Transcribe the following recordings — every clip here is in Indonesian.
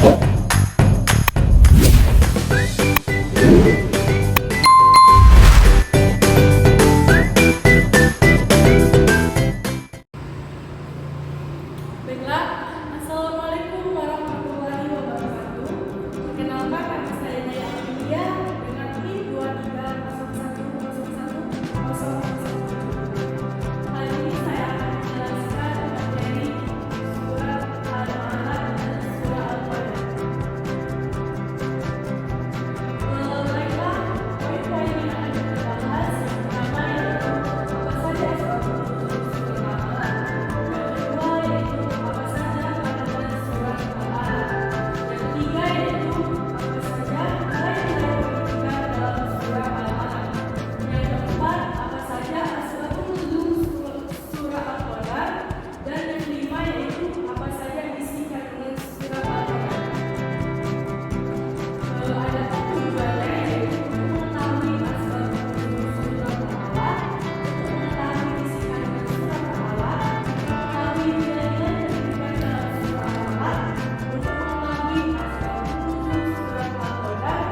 Baiklah, Assalamualaikum warahmatullahi wabarakatuh. Perkenalkan, nama saya Naya Amelia dengan PIN 23010101. Kali ini saya akan menjelaskan materi surat Al-Alaq dan surah Al-Qadar. Baiklah, poin-poin yang akan kita bahas pertama yaitu apa saja surat Al-Alaq. Yang kedua yaitu apa saja kandungan surat Al-Alaq. Yang ketiga yaitu apa saja nilai-nilai pendidikan dalam surah Al-Alaq. Yang keempat apa saja asbabun nuzul surah Al-Qadar. Dan yang kelima yaitu apa saja isi kandungan surah Al-Qadar. Adapun tujuannya yaitu untuk mengetahui asbabun nuzul surah Al-Alaq, untuk mengetahui isi kandungan surah Al-Alaq, mengetahui nilai-nilai pendidikan dalam surah Al-Alaq, untuk mengetahui asbabun nuzul surah Al-Qadar,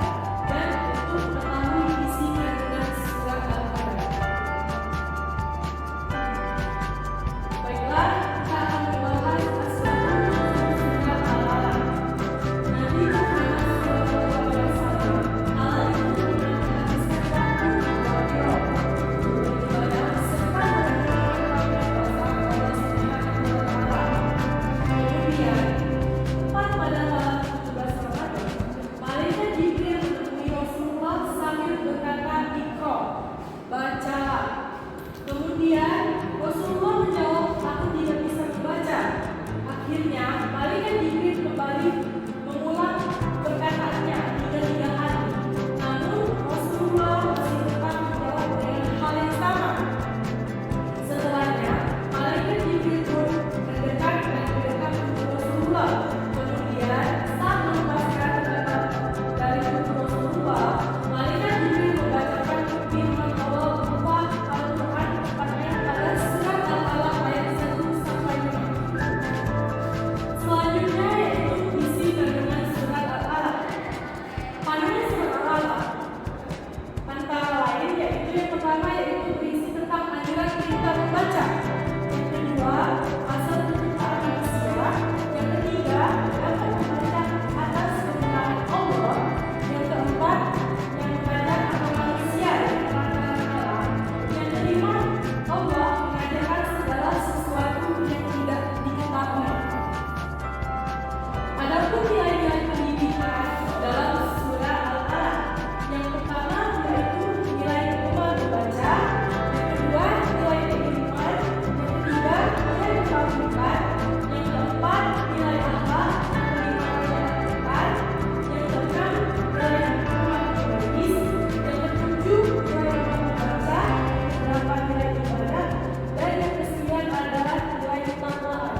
dan untuk mengetahui isi kandungan surah Al-Qadar. Baiklah, kita akan membahas asbabun nuzul surah Al-Alaq. Nabi Muhammad SAW, Allah itu menghabiskan waktu di Gua Hira beribadah serta merenungkan kalam Allah Subhanahu wa Ta'ala. Kemudian, tepat pada malam 17 Ramadan, malaikat Jibril menemui Rasulullah sambil berkata, "Iqra, bacalah." Kemudian Rasulullah menjawab, "Aku tidak bisa membaca." Akhirnya malaikat Jibril kembali mengulang perkataannya 3 kali. Namun Rasulullah masih tetap menjawab dengan hal yang sama. Setelahnya malaikat Jibril pun mendekat dan mendekat tubuh Rasulullah. Kemudian saat melepaskan dekat dari tubuh Rasulullah, malaikat Jibril membacakan firman Allah berupa Al-Quran, tepatnya pada surat Al-Alaq ayat 1-5. Selanjutnya yaitu isi kandungan surat Al-Alaq. Kandungan surat Al-Alaq antara lain yaitu yang pertama yaitu berisi tentang anjuran kita membaca. Yang kedua, asal penciptaan manusia. Yang ketiga, dapat membaca atas kebenaran Allah. Yang keempat, yang mengajak akan manusia dari pelanggaran alam. Yang kelima, Allah mengajarkan segala sesuatu yang tidak diketahui. Adapun nilai-nilai pendidikan dalam surah Al-Alaq, yang pertama yaitu nilai gemar membaca, yang kedua nilai keilmuan, yang ketiga nilai kebajikan, yang keempat nilai akhlak, yang kelima nilai etikat, yang keenam nilai hikmah pedagogis, yang ketujuh nilai gemar membaca, yang kedelapan nilai ibadah, dan yang kesembilan adalah nilai ketakwaan.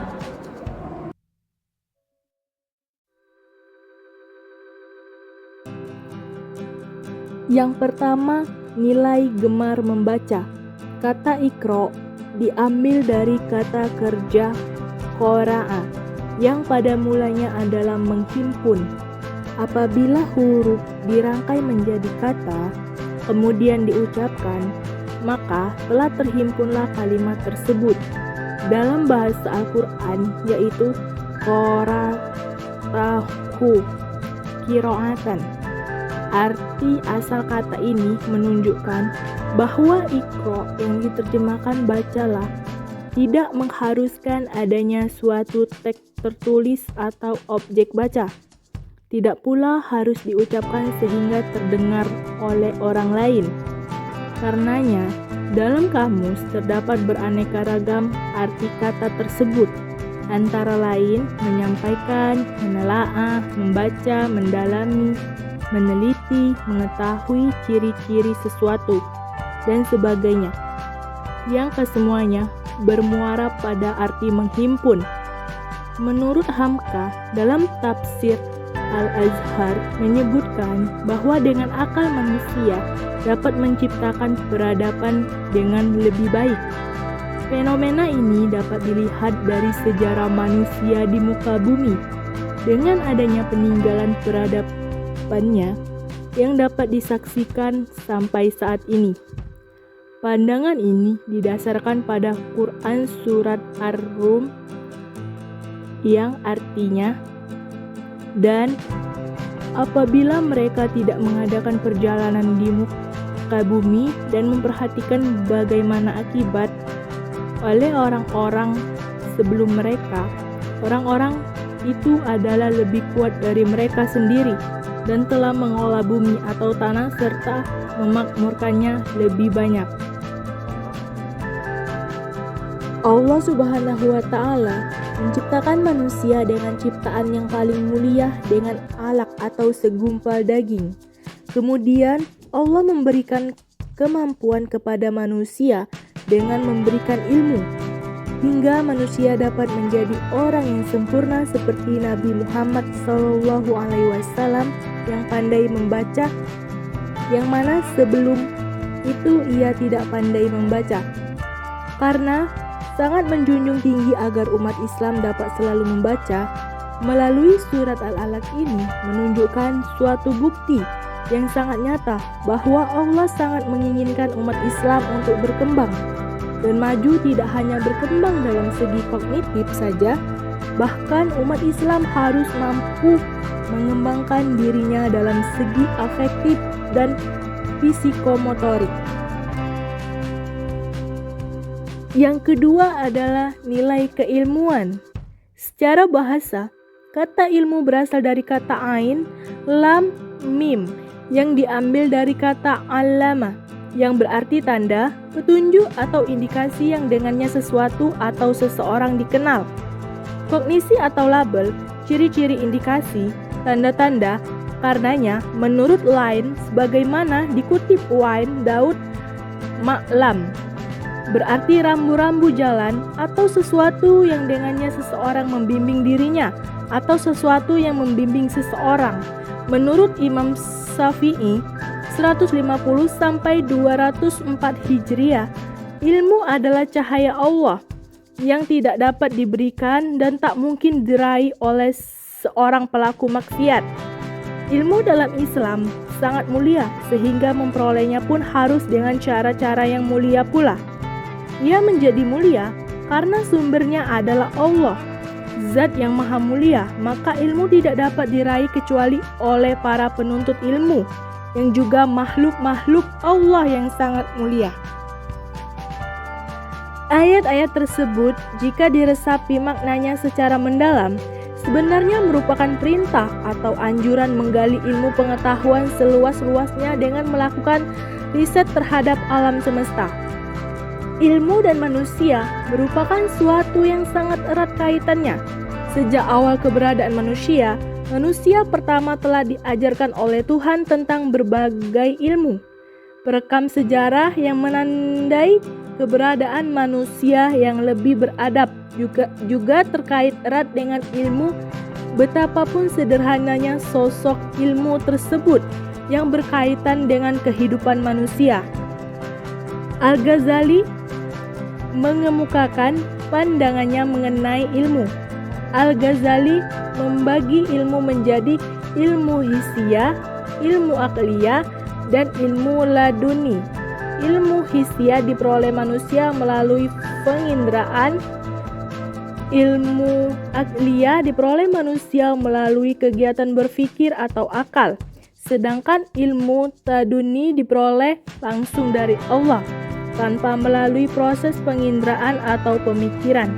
Yang pertama, nilai gemar membaca. Kata Iqra diambil dari kata kerja qara'a yang pada mulanya adalah menghimpun. Apabila huruf dirangkai menjadi kata, kemudian diucapkan, maka telah terhimpunlah kalimat tersebut. Dalam bahasa Al-Quran yaitu qara'tahu qira'atan. Arti asal kata ini menunjukkan bahwa Iqra yang diterjemahkan bacalah tidak mengharuskan adanya suatu teks tertulis atau objek baca. Tidak pula harus diucapkan sehingga terdengar oleh orang lain. Karenanya, dalam kamus terdapat beraneka ragam arti kata tersebut, antara lain menyampaikan, menelaah, membaca, mendalami, meneliti, mengetahui ciri-ciri sesuatu, dan sebagainya, yang kesemuanya bermuara pada arti menghimpun. Menurut Hamka, dalam tafsir Al-Azhar menyebutkan bahwa dengan akal manusia dapat menciptakan peradaban dengan lebih baik. Fenomena ini dapat dilihat dari sejarah manusia di muka bumi. dengan adanya peninggalan peradabannya yang dapat disaksikan sampai saat ini. Pandangan ini didasarkan pada Quran Surat Ar-Rum yang artinya, dan apabila mereka tidak mengadakan perjalanan di muka bumi dan memperhatikan bagaimana akibat oleh orang-orang sebelum mereka, orang-orang itu adalah lebih kuat dari mereka sendiri dan telah mengolah bumi atau tanah serta memakmurkannya lebih banyak. Allah Subhanahu wa Ta'ala menciptakan manusia dengan ciptaan yang paling mulia dengan alaq atau segumpal daging. Kemudian Allah memberikan kemampuan kepada manusia dengan memberikan ilmu, hingga manusia dapat menjadi orang yang sempurna seperti Nabi Muhammad SAW yang pandai membaca, yang mana sebelum itu ia tidak pandai membaca. Karena sangat menjunjung tinggi agar umat Islam dapat selalu membaca, melalui surat Al-Alaq ini menunjukkan suatu bukti yang sangat nyata bahwa Allah sangat menginginkan umat Islam untuk berkembang dan maju, tidak hanya berkembang dalam segi kognitif saja, bahkan umat Islam harus mampu mengembangkan dirinya dalam segi afektif dan psikomotorik. Yang kedua adalah nilai keilmuan. Secara bahasa, kata ilmu berasal dari kata ain, lam, mim yang diambil dari kata allama yang berarti tanda, petunjuk atau indikasi yang dengannya sesuatu atau seseorang dikenal. Kognisi atau label, ciri-ciri indikasi, tanda-tanda. Karenanya, menurut Lain, sebagaimana dikutip Wain Daud Ma'lam, berarti rambu-rambu jalan atau sesuatu yang dengannya seseorang membimbing dirinya atau sesuatu yang membimbing seseorang. Menurut Imam Syafi'i 150-204 Hijriah, ilmu adalah cahaya Allah yang tidak dapat diberikan dan tak mungkin diraih oleh seorang pelaku maksiat. Ilmu dalam Islam sangat mulia sehingga memperolehnya pun harus dengan cara-cara yang mulia pula. Ia menjadi mulia karena sumbernya adalah Allah, Zat yang maha mulia, maka ilmu tidak dapat diraih kecuali oleh para penuntut ilmu, yang juga makhluk-makhluk Allah yang sangat mulia. Ayat-ayat tersebut, jika diresapi maknanya secara mendalam, sebenarnya merupakan perintah atau anjuran menggali ilmu pengetahuan seluas-luasnya dengan melakukan riset terhadap alam semesta. Ilmu dan manusia merupakan suatu yang sangat erat kaitannya. Sejak awal keberadaan manusia, manusia pertama telah diajarkan oleh Tuhan tentang berbagai ilmu. Perekam sejarah yang menandai keberadaan manusia yang lebih beradab juga terkait erat dengan ilmu, betapapun sederhananya sosok ilmu tersebut yang berkaitan dengan kehidupan manusia. Al-Ghazali mengemukakan pandangannya mengenai ilmu. Al-Ghazali membagi ilmu menjadi ilmu hissiyah, ilmu akliyah, dan ilmu laduni. Ilmu hissiyah diperoleh manusia melalui penginderaan. Ilmu akliyah diperoleh manusia melalui kegiatan berpikir atau akal. Sedangkan ilmu laduni diperoleh langsung dari Allah, tanpa melalui proses penginderaan atau pemikiran.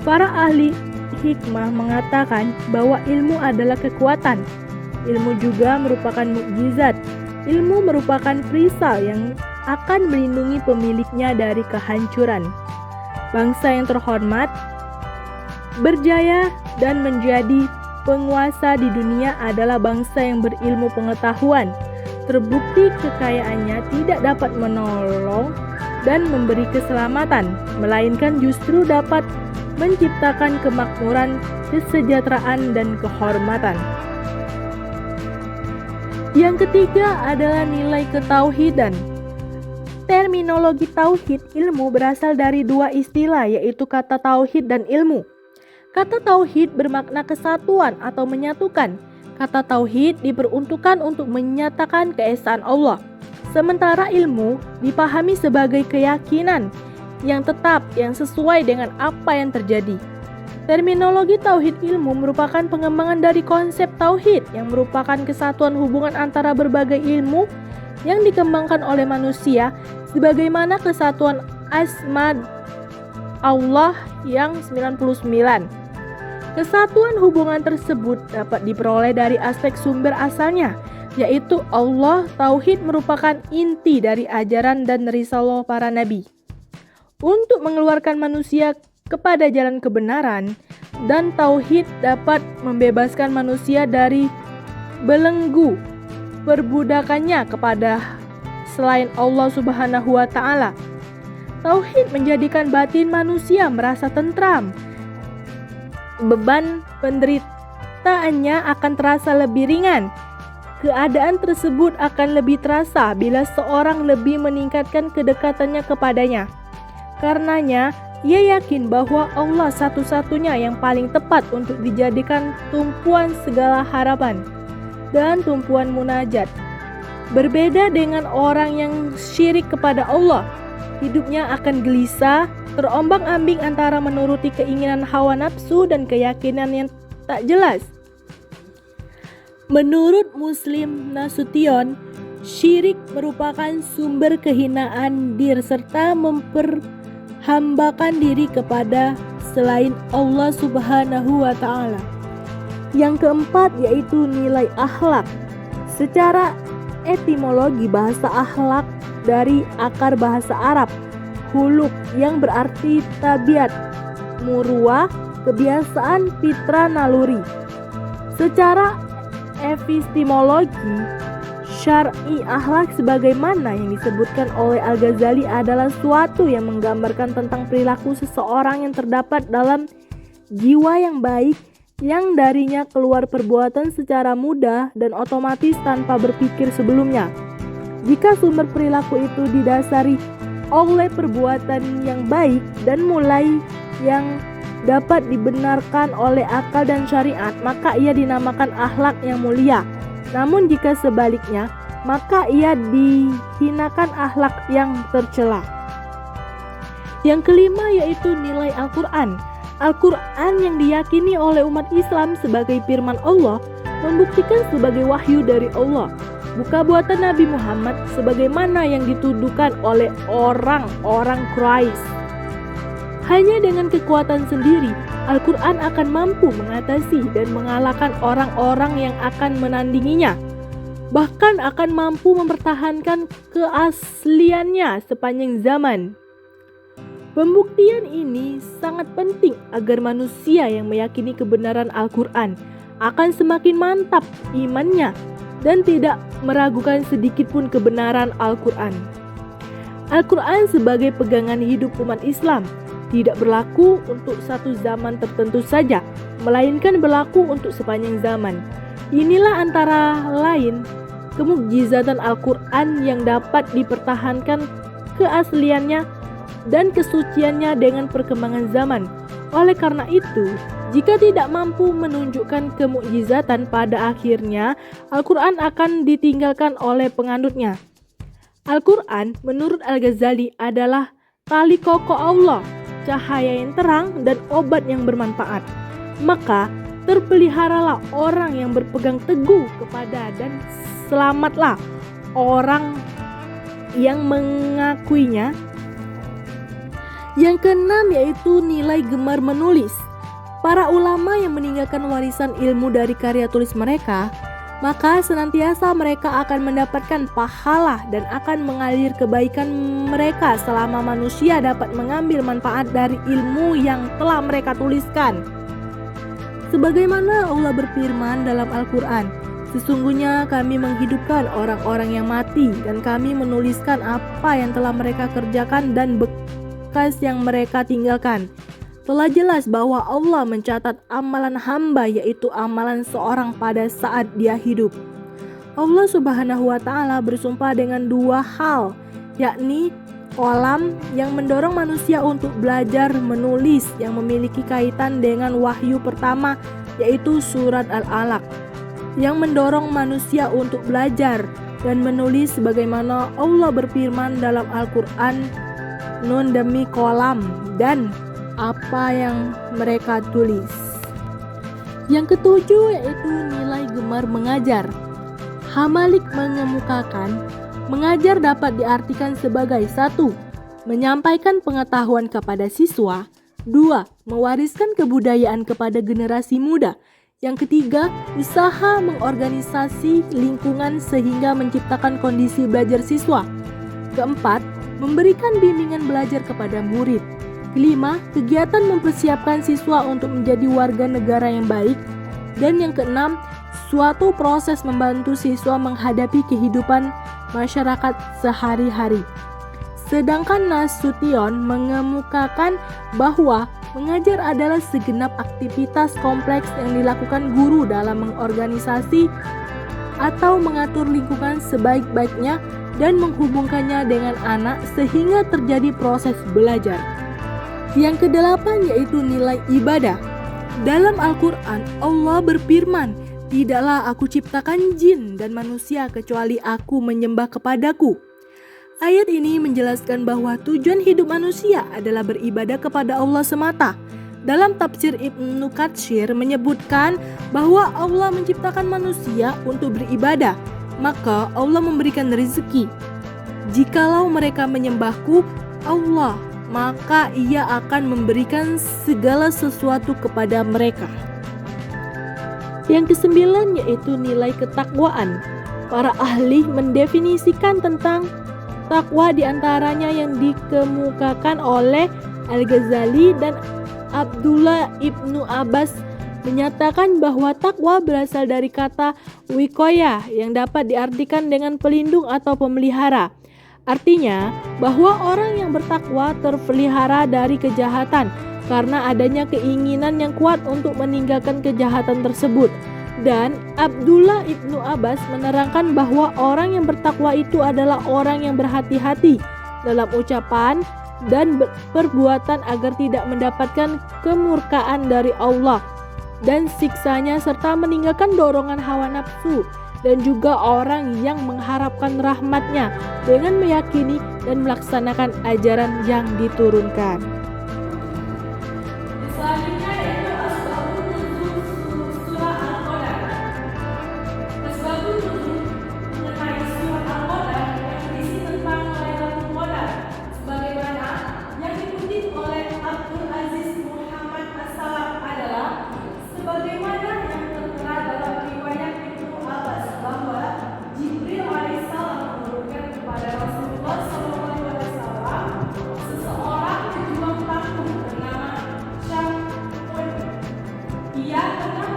Para ahli hikmah mengatakan bahwa ilmu adalah kekuatan. Ilmu juga merupakan mukjizat. Ilmu merupakan perisai yang akan melindungi pemiliknya dari kehancuran. Bangsa yang terhormat, berjaya, dan menjadi penguasa di dunia adalah bangsa yang berilmu pengetahuan. Terbukti kekayaannya tidak dapat menolong dan memberi keselamatan, melainkan justru dapat menciptakan kemakmuran, kesejahteraan, dan kehormatan. Yang ketiga adalah nilai ketauhidan. Terminologi tauhid ilmu berasal dari dua istilah, yaitu kata tauhid dan ilmu. Kata tauhid bermakna kesatuan atau menyatukan. Kata tauhid diperuntukkan untuk menyatakan keesaan Allah. Sementara ilmu dipahami sebagai keyakinan yang tetap, yang sesuai dengan apa yang terjadi. Terminologi tauhid ilmu merupakan pengembangan dari konsep tauhid yang merupakan kesatuan hubungan antara berbagai ilmu yang dikembangkan oleh manusia sebagaimana kesatuan asma Allah yang 99. Kesatuan hubungan tersebut dapat diperoleh dari aspek sumber asalnya, yaitu Allah. Tauhid merupakan inti dari ajaran dan risalah para nabi untuk mengeluarkan manusia kepada jalan kebenaran, dan tauhid dapat membebaskan manusia dari belenggu perbudakannya kepada selain Allah Subhanahu wa Ta'ala. Tauhid menjadikan batin manusia merasa tentram. Beban penderitaannya akan terasa lebih ringan. Keadaan tersebut akan lebih terasa bila seorang lebih meningkatkan kedekatannya kepadanya. Karenanya, ia yakin bahwa Allah satu-satunya yang paling tepat untuk dijadikan tumpuan segala harapan dan tumpuan munajat. Berbeda dengan orang yang syirik kepada Allah, hidupnya akan gelisah, terombang-ambing antara menuruti keinginan hawa nafsu dan keyakinan yang tak jelas. Menurut Muslim Nasution, syirik merupakan sumber kehinaan diri serta memperhambakan diri kepada selain Allah Subhanahu wa Ta'ala. Yang keempat yaitu nilai akhlak. Secara etimologi, bahasa akhlak dari akar bahasa Arab huluk yang berarti tabiat, muruah, kebiasaan, fitra, naluri. Secara epistemologi syar'i, akhlak sebagaimana yang disebutkan oleh Al-Ghazali adalah suatu yang menggambarkan tentang perilaku seseorang yang terdapat dalam jiwa yang baik, yang darinya keluar perbuatan secara mudah dan otomatis tanpa berpikir sebelumnya. Jika sumber perilaku itu didasari oleh perbuatan yang baik dan mulai yang dapat dibenarkan oleh akal dan syariat, maka ia dinamakan akhlak yang mulia. Namun jika sebaliknya, maka ia dihinakan akhlak yang tercela. Yang kelima yaitu nilai Al-Quran. Al-Quran yang diyakini oleh umat Islam sebagai firman Allah membuktikan sebagai wahyu dari Allah, bukan buatan Nabi Muhammad sebagaimana yang dituduhkan oleh orang-orang Quraisy. Hanya dengan kekuatan sendiri, Al-Quran akan mampu mengatasi dan mengalahkan orang-orang yang akan menandinginya. Bahkan akan mampu mempertahankan keasliannya sepanjang zaman. Pembuktian ini sangat penting agar manusia yang meyakini kebenaran Al-Quran akan semakin mantap imannya dan tidak meragukan sedikitpun kebenaran Al-Quran. Al-Quran sebagai pegangan hidup umat Islam tidak berlaku untuk satu zaman tertentu saja, melainkan berlaku untuk sepanjang zaman. Inilah antara lain kemukjizatan Al-Quran yang dapat dipertahankan keasliannya dan kesuciannya dengan perkembangan zaman. Oleh karena itu, jika tidak mampu menunjukkan kemukjizatan, pada akhirnya Al-Quran akan ditinggalkan oleh penganutnya. Al-Quran menurut Al-Ghazali adalah tali kokoh Allah, cahaya yang terang dan obat yang bermanfaat. Maka terpeliharalah orang yang berpegang teguh kepada, dan selamatlah orang yang mengakuinya. Yang keenam yaitu nilai gemar menulis. Para ulama yang meninggalkan warisan ilmu dari karya tulis mereka, maka senantiasa mereka akan mendapatkan pahala dan akan mengalir kebaikan mereka selama manusia dapat mengambil manfaat dari ilmu yang telah mereka tuliskan. Sebagaimana Allah berfirman dalam Al-Quran, sesungguhnya kami menghidupkan orang-orang yang mati dan kami menuliskan apa yang telah mereka kerjakan dan bekas yang mereka tinggalkan. Telah jelas bahwa Allah mencatat amalan hamba, yaitu amalan seorang pada saat dia hidup. Allah Subhanahu wa Ta'ala bersumpah dengan dua hal, yakni kolam yang mendorong manusia untuk belajar menulis yang memiliki kaitan dengan wahyu pertama, yaitu surat Al-Alaq, yang mendorong manusia untuk belajar dan menulis sebagaimana Allah berfirman dalam Al-Quran, nun demi kolam dan apa yang mereka tulis. Yang ketujuh yaitu nilai gemar mengajar. Hamalik mengemukakan, mengajar dapat diartikan sebagai 1. Menyampaikan pengetahuan kepada siswa. 2. Mewariskan kebudayaan kepada generasi muda. Yang ketiga, usaha mengorganisasi lingkungan sehingga menciptakan kondisi belajar siswa. Keempat, memberikan bimbingan belajar kepada murid. Kelima, kegiatan mempersiapkan siswa untuk menjadi warga negara yang baik. Dan yang keenam, suatu proses membantu siswa menghadapi kehidupan masyarakat sehari-hari. Sedangkan Nasution mengemukakan bahwa mengajar adalah segenap aktivitas kompleks yang dilakukan guru dalam mengorganisasi atau mengatur lingkungan sebaik-baiknya dan menghubungkannya dengan anak sehingga terjadi proses belajar. Yang kedelapan yaitu nilai ibadah. Dalam Al-Quran, Allah berfirman, "Tidaklah aku ciptakan jin dan manusia kecuali aku menyembah kepadaku." Ayat ini menjelaskan bahwa tujuan hidup manusia adalah beribadah kepada Allah semata. Dalam tafsir Ibnu Katsir menyebutkan bahwa Allah menciptakan manusia untuk beribadah, maka Allah memberikan rezeki. Jikalau mereka menyembahku, Allah, maka Ia akan memberikan segala sesuatu kepada mereka. Yang kesembilan yaitu nilai ketakwaan. Para ahli mendefinisikan tentang takwa diantaranya yang dikemukakan oleh Al-Ghazali dan Abdullah Ibnu Abbas menyatakan bahwa takwa berasal dari kata wikoyah yang dapat diartikan dengan pelindung atau pemelihara. Artinya bahwa orang yang bertakwa terpelihara dari kejahatan karena adanya keinginan yang kuat untuk meninggalkan kejahatan tersebut. Dan Abdullah Ibnu Abbas menerangkan bahwa orang yang bertakwa itu adalah orang yang berhati-hati dalam ucapan dan perbuatan agar tidak mendapatkan kemurkaan dari Allah dan siksanya serta meninggalkan dorongan hawa nafsu, dan juga orang yang mengharapkan rahmatnya dengan meyakini dan melaksanakan ajaran yang diturunkan. Selanjutnya yaitu asbabun nuzul surah Al-Qadar. Asbabun nuzul mengenai surah Al-Qadar yang berisi tentang Lailatul Qadar, sebagaimana yang dikutip oleh Abdul Aziz Muhammad As-Salam adalah sebagaimana yang tertera dalam riwayat Ibnu Abbas bahwa Jibril alaihissalam menurunkan kepada Rasulullah SAW seseorang pejuang tangguh bernama Syam'un. Ia pernah